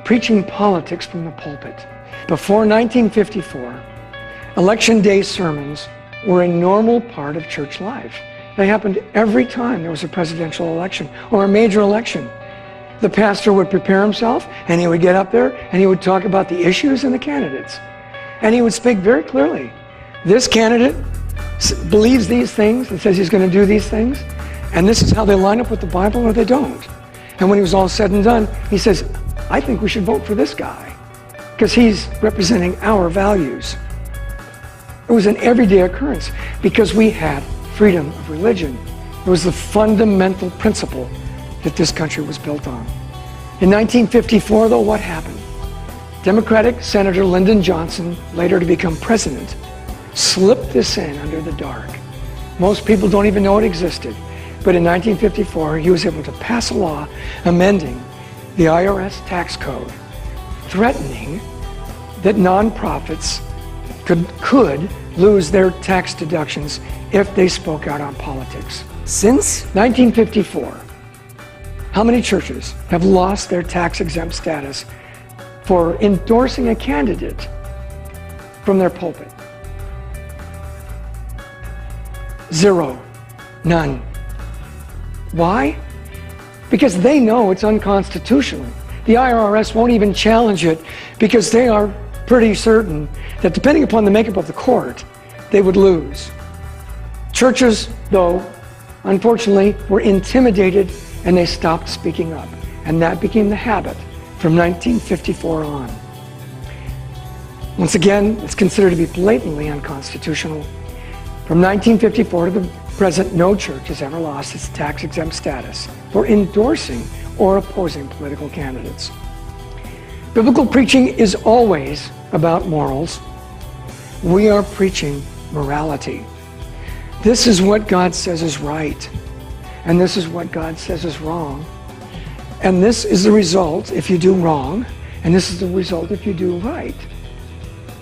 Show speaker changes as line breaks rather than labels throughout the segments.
preaching politics from the pulpit. Before 1954, election day sermons were a normal part of church life. They happened every time there was a presidential election or a major election. The pastor would prepare himself, and he would get up there and he would talk about the issues and the candidates. And he would speak very clearly. This candidate believes these things and says he's going to do these things, and this is how they line up with the Bible or they don't. And when he was all said and done, he says, I think we should vote for this guy because he's representing our values. It was an everyday occurrence because we had freedom of religion. It was the fundamental principle that this country was built on. In 1954, though, what happened? Democratic Senator Lyndon Johnson, later to become president, slipped this in under the dark. Most people don't even know it existed. But in 1954, he was able to pass a law amending the IRS tax code, threatening that nonprofits could lose their tax deductions if they spoke out on politics. Since 1954, how many churches have lost their tax-exempt status for endorsing a candidate from their pulpit? Zero. None. Why? Because they know it's unconstitutional. The IRS won't even challenge it because they are pretty certain that depending upon the makeup of the court, they would lose. Churches, though, unfortunately, were intimidated and they stopped speaking up. And that became the habit from 1954 on. Once again, it's considered to be blatantly unconstitutional. From 1954 to the present, no church has ever lost its tax-exempt status for endorsing or opposing political candidates. Biblical preaching is always about morals. We are preaching morality. This is what God says is right, and this is what God says is wrong. And this is the result if you do wrong, and this is the result if you do right.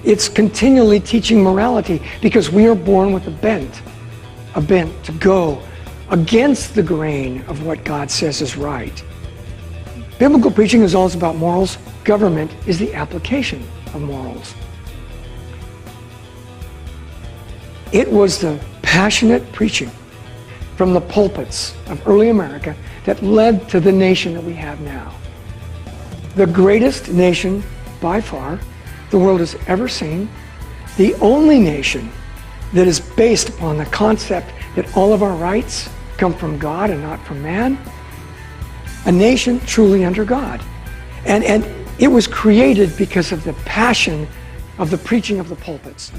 It's continually teaching morality because we are born with a bent to go against the grain of what God says is right. Biblical preaching is always about morals. Government is the application of morals. It was the passionate preaching from the pulpits of early America that led to the nation that we have now. The greatest nation by far the world has ever seen. The only nation that is based upon the concept that all of our rights come from God and not from man. A nation truly under God. And it was created because of the passion of the preaching of the pulpits.